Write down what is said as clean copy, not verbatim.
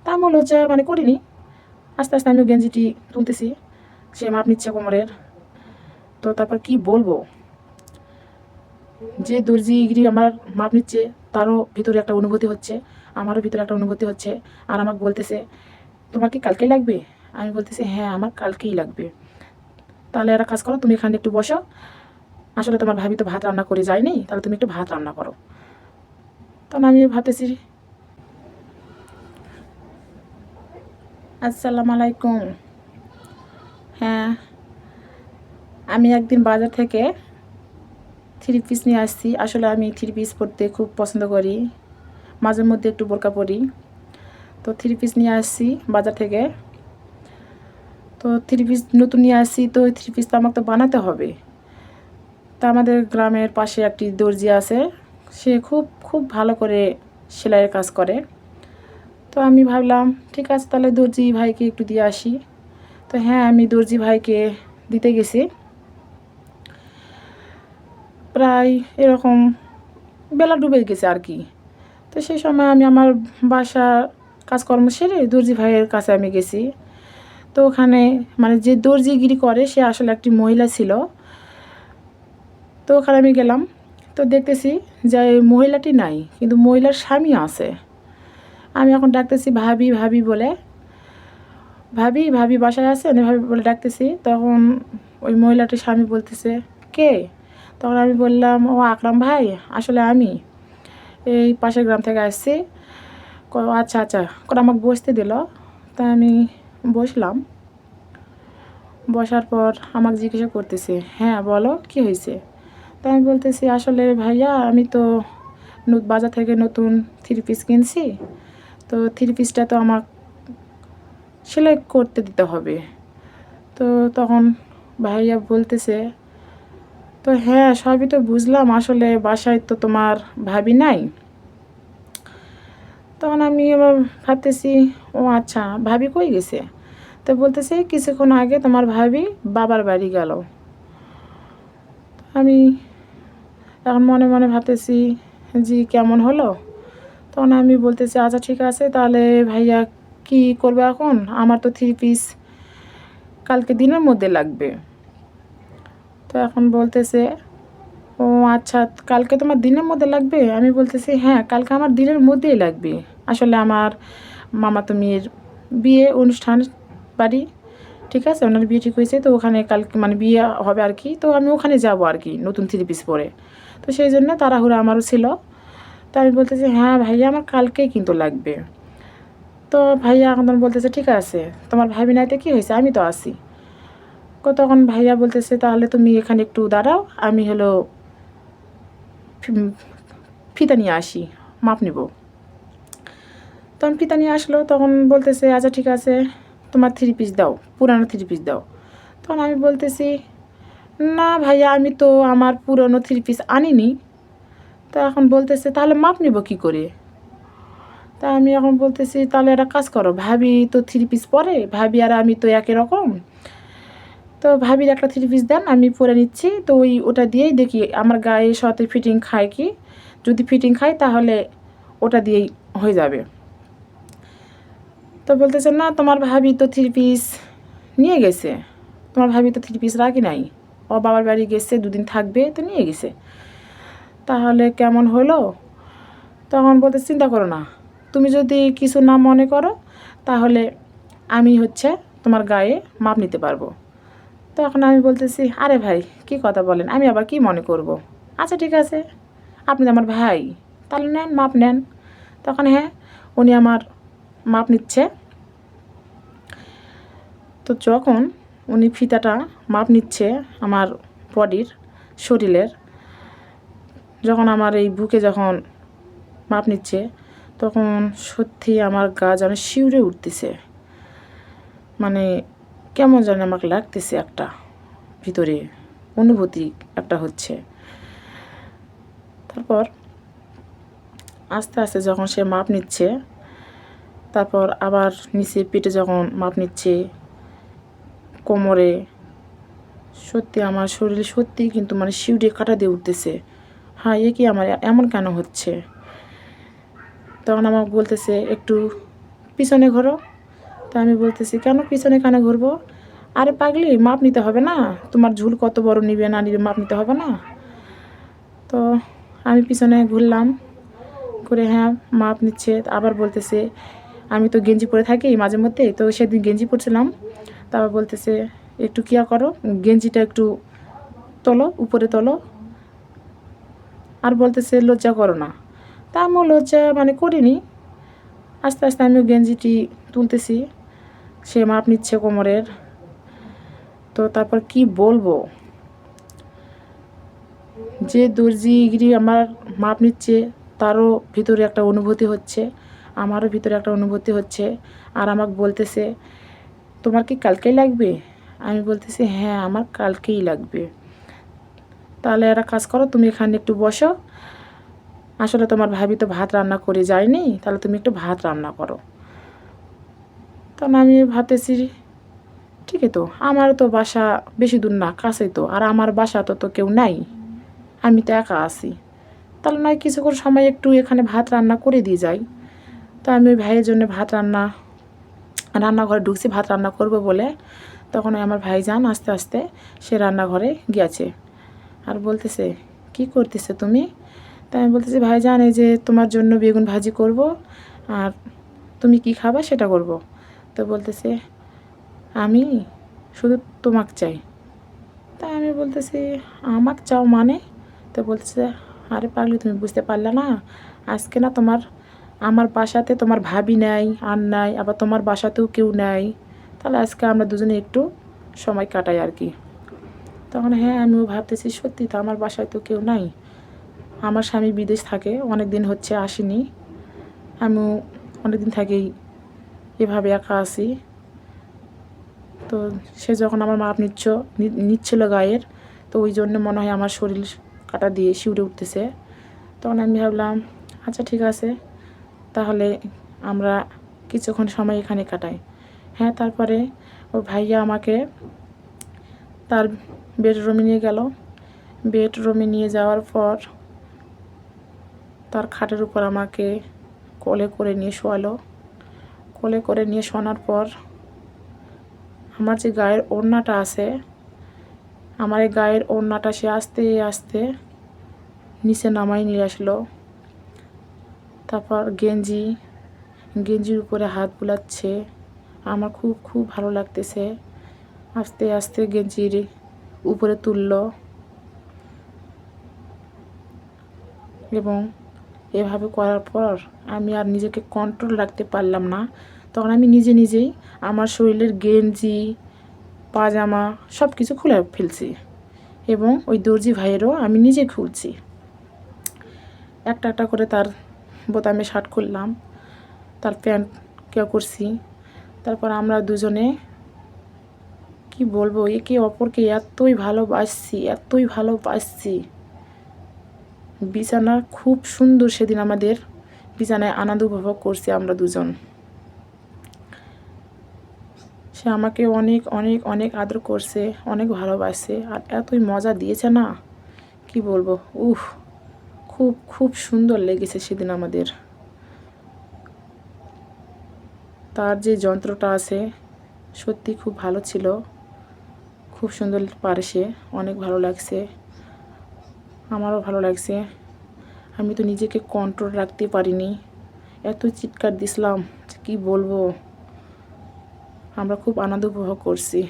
তা আমি লজ্জা মানে করিনি। আস্তে আস্তে আমি গেঞ্জিটি তুলতেছি, সে মাপ নিচ্ছে কোমরের। তো তারপর কি বলবো, যে দর্জিগিরি আমার মাপ নিচ্ছে তারও ভিতরে একটা অনুভূতি হচ্ছে, আমারও ভিতরে একটা অনুভূতি হচ্ছে। আর আমাকে বলতেছে তোমার কি কালকেই লাগবে? আমি বলতেছি হ্যাঁ আমার কালকেই লাগবে। তাহলে একটা কাজ করো, তুমি এখানে একটু বসো, আসলে তোমার ভাবি তো ভাত রান্না করে যায়নি, তাহলে তুমি একটু ভাত রান্না করো। তখন আমি ভাবতেছি, আসসালামু আলাইকুম। হ্যাঁ, আমি একদিন বাজার থেকে থ্রি পিস নিয়ে আসছি। আসলে আমি থ্রি পিস পরতে খুব পছন্দ করি, মাঝে মধ্যে একটু বোরকা পরি। তো থ্রি পিস নিয়ে আসছি বাজার থেকে। তো থ্রি পিস নতুন নিয়ে আসছি, তো ওই থ্রি পিস তো আমাকে তো বানাতে হবে। তা আমাদের গ্রামের পাশে একটি দর্জি আছে, সে খুব খুব ভালো করে সেলাইয়ের কাজ করে। তো আমি ভাবলাম ঠিক আছে তাহলে দর্জি ভাইকে একটু দিয়ে আসি। তো হ্যাঁ, আমি দর্জি ভাইকে দিতে গেছি। প্রায় এরকম বেলা ডুবে গেছে আর কি। তো সেই সময় আমি আমার বাসার কাজকর্ম সেরে দর্জি ভাইয়ের কাছে আমি গেছি। তো ওখানে মানে যে দর্জিগিরি করে সে আসলে একটি মহিলা ছিল। তো ওখানে আমি গেলাম, তো দেখতেছি যে মহিলাটি নাই, কিন্তু মহিলার স্বামী আছে। আমি এখন ডাকতেছি ভাবি ভাবি বলে, ভাবি ভাবি বাসায় আছেন ভাবি বলে ডাকতেছি। তখন ওই মহিলাটির স্বামী বলতেছে কে? তখন আমি বললাম ও আকরাম ভাই, আসলে আমি এই পাশের গ্রাম থেকে আসছি। আচ্ছা আচ্ছা করে আমাকে বসতে দিল। তা আমি বসলাম। বসার পর আমাকে জিজ্ঞাসা করতেছে হ্যাঁ বলো কি হয়েছে। তা আমি বলতেছি আসলে ভাইয়া আমি তো বাজার থেকে নতুন থ্রি পিস কিনছি, তো থ্রি পিসটা তো আমার সেলাই করতে দিতে হবে। তো তখন ভাইয়া বলতেছে তো হ্যাঁ সবই তো বুঝলাম, আসলে বাসায় তো তোমার ভাবি নাই। তখন আমি আবার ভাবতেছি ও আচ্ছা ভাবি কই গেছে। তো বলতেছে কিছুক্ষণ আগে তোমার ভাবি বাবার বাড়ি গেল। আমি এখন মনে মনে ভাবতেছি জি কেমন হলো। তখন আমি বলতেছি আচ্ছা ঠিক আছে তাহলে ভাইয়া কি করবে এখন, আমার তো থ্রি পিস কালকে দিনের মধ্যে লাগবে। তো এখন বলতেছে ও আচ্ছা কালকে তোমার দিনের মধ্যে লাগবে। আমি বলতেছি হ্যাঁ কালকে আমার দিনের মধ্যেই লাগবে। আসলে আমার মামাতো মেয়ের বিয়ে অনুষ্ঠান বাড়ি, ঠিক আছে ওনার বিয়ে ঠিক হয়েছে, তো ওখানে কালকে মানে বিয়ে হবে আর কি। তো আমি ওখানে যাব আর কি নতুন থ্রি পিস পরে। তো সেই জন্য তাড়াহুড়ো আমারও ছিল। তো আমি বলতেছি হ্যাঁ ভাইয়া আমার কালকেই কিন্তু লাগবে। তো ভাইয়া এখন বলতেছে ঠিক আছে তোমার ভাবি নাইতে কী হয়েছে, আমি তো আছি। তখন ভাইয়া বলতেছে তাহলে তুমি এখানে একটু দাঁড়াও, আমি হলো ফিতা নিয়ে আসি, মাপ নিব। তখন ফিতা নিয়ে আসলো, তখন বলতেছে আচ্ছা ঠিক আছে তোমার থ্রি পিস দাও, পুরানো থ্রি পিস দাও। তখন আমি বলতেছি না ভাইয়া আমি তো আমার পুরনো থ্রি পিস আনিনি। তো এখন বলতেছে তাহলে মাপ নিব কী করে। তা আমি এখন বলতেছি তাহলে একটা কাজ করো, ভাবি তো থ্রি পিস পরে, ভাবি আর আমি তো একই রকম, তো ভাবির একটা থ্রি পিস দেন আমি পরে নিচ্ছি। তো ওটা দিয়েই দেখি আমার গায়ের সাথে ফিটিং খায় কি, যদি ফিটিং খায় তাহলে ওটা দিয়েই হয়ে যাবে। তো বলতেছে না তোমার ভাবি তো থ্রি পিস নিয়ে গেছে, তোমার ভাবি তো থ্রি পিস রাখি নাই, ও বাবার বাড়ি গেছে দুদিন থাকবে তো নিয়ে গেছে। তাহলে কেমন হলো। তখন বলতে চিন্তা করো না, তুমি যদি কিছু না মনে করো তাহলে আমি হচ্ছে তোমার গায়ে মাপ নিতে পারবো। তখন আমি বলতেছি আরে ভাই কি কথা বলেন, আমি আবার কি মনে করব। আচ্ছা ঠিক আছে আপনি তো আমার ভাই, তাহলে নেন মাপ নেন। তখন হ্যাঁ উনি আমার মাপ নিচ্ছে। তো যখন উনি ফিতাটা মাপ নিচ্ছে আমার বডির শরীরের, যখন আমার এই বুকে যখন মাপ নিচ্ছে তখন সত্যি আমার গা যেন শিউরে উঠতেছে, মানে কেমন যেন আমাকে লাগতেছে, একটা ভিতরে অনুভূতি একটা হচ্ছে। তারপর আস্তে আস্তে যখন সে মাপ নিচ্ছে, তারপর আবার নিচে পেটে যখন মাপ নিচ্ছে, কোমরে, সত্যি আমার শরীরে সত্যিই কিন্তু মানে শিউরে কাটা দিয়ে উঠতেছে। হ্যাঁ কি আমার এমন কেন হচ্ছে। তখন আমাকে বলতেছে একটু পিছনে ঘোরো। তা আমি বলতেছি, কেন পিছনে কেন ঘুরবো? আরে পাগলি, মাপ নিতে হবে না? তোমার ঝুল কত বড় নিবে না নিবে মাপ নিতে হবে না? তো আমি পিছনে ঘুরলাম, ঘুরে হ্যাঁ মাপ নিচ্ছে। আবার বলতেছে, আমি তো গেঞ্জি পরে থাকি মাঝে মধ্যে, তো সেদিন গেঞ্জি পরছিলাম। তারপর বলতেছে, একটু কিয়া করো, গেঞ্জিটা একটু তোলো, উপরে তোলো। আর বলতেছে লজ্জা করো না। তা আমিও লজ্জা মানে করিনি। আস্তে আস্তে আমিও গেঞ্জিটি তুলতেছি, সে মাপ নিচ্ছে কোমরের। তো তারপর কি বলবো, যে দর্জিগিরি আমার মাপ নিচ্ছে তারও ভিতরে একটা অনুভূতি হচ্ছে, আমারও ভিতরে একটা অনুভূতি হচ্ছে। আর আমাকে বলতেছে, তোমার কি কালকেই লাগবে? আমি বলতেছি, হ্যাঁ আমার কালকেই লাগবে। তাহলে একটা কাজ করো, তুমি এখানে একটু বসো, আসলে তোমার ভাবি তো ভাত রান্না করে যায়নি, তাহলে তুমি একটু ভাত রান্না করো। তখন আমি ভাবতেছি, ঠিকই তো, আমার তো বাসা বেশি দূর না, কাছেই তো, আর আমার বাসা তো কেউ নাই, আমি তো একা আছি, তাহলে নয় কিছুক্ষণ সময় একটু এখানে ভাত রান্না করে দিয়ে যাই। তো আমি ওই ভাইয়ের জন্য রান্নাঘরে ঢুকছি ভাত রান্না করব বলে। তখন আমার ভাইজান আস্তে আস্তে সে রান্নাঘরে গিয়েছে, আর বলতেছে, কি করতেছে তুমি? তাই আমি বলতেছি, ভাইজান এই যে তোমার জন্য বেগুন ভাজি করব, আর তুমি কি খাবা সেটা করব। তো বলতেছে, আমি শুধু তোমাকে চাই। তাই আমি বলতেছি, আমাকে চাও মানে? তো বলতেছে, আরে পাগলি তুমি বুঝতে পারলে না, আজকে না আমার বাসাতে তোমার ভাবি নাই আর নাই, আবার তোমার বাসাতেও কেউ নাই, তাহলে আজকে আমরা দুজনে একটু সময় কাটাই আর কি। তখন হ্যাঁ আমিও ভাবতেছি, সত্যি তো আমার বাসায় তো কেউ নাই, আমার স্বামী বিদেশ থাকে, অনেক দিন হচ্ছে আসেনি, আমিও অনেক দিন থেকেই এভাবে একা আছি। তো সে যখন আমার মাপ নিচ্ছিল গায়ের, তো ওই জন্য মনে হয় আমার শরীর কাটা দিয়ে শিউরে উঠতেছে। তখন আমি ভাবলাম, আচ্ছা ঠিক আছে, তাহলে আমরা কিছুক্ষণ সময় এখানে কাটাই। হ্যাঁ তারপরে ও ভাইয়া আমাকে তার বেডরুমে নিয়ে গেল। বেডরুমে নিয়ে যাওয়ার পর তার খাটের উপর আমাকে কোলে করে নিয়ে শোয়ালো। কোলে করে নিয়ে শোনার পর আমার যে গায়ের ওড়নাটা আছে, আমার এই গায়ের ওড়নাটা সে আস্তে আস্তে নিচে নামাই নিয়ে আসলো। তারপর গেঞ্জির উপরে হাত বুলাচ্ছে, আমার খুব খুব ভালো লাগতেছে। আস্তে আস্তে গেঞ্জির উপরে তুললো, এবং এভাবে করার পর আমি আর নিজেকে কন্ট্রোল রাখতে পারলাম না। তখন আমি নিজেই আমার শরীরের গেঞ্জি পাজামা সব কিছু খুলে ফেলছি, এবং ওই দর্জি ভাইয়েরও আমি নিজে খুলছি। একটা একটা করে তার বোতামে শার্ট খুললাম, তার প্যান্ট কেউ করছি। তারপর আমরা দুজনে কি বলবো, একে অপরকে এতই ভালোবাসছি। বিছানা খুব সুন্দর, সেদিন আমাদের বিছানায় আনন্দ উপভোগ করছি আমরা দুজন। সে আমাকে অনেক অনেক অনেক আদর করছে, অনেক ভালোবাসে, আর এতই মজা দিয়েছে না, কি বলবো। খুব খুব সুন্দর লেগেছে সেদিন আমাদের। তার যে যন্ত্রটা আছে সত্যি খুব ভালো ছিল, খুব সুন্দর পারে সে, অনেক ভালো লাগছে, আমারও ভালো লাগছে। আমি তো নিজেকে কন্ট্রোল রাখতে পারিনি, এত চিৎকার দিছিলাম যে কী বলবো। আমরা খুব আনন্দ উপভোগ করছি।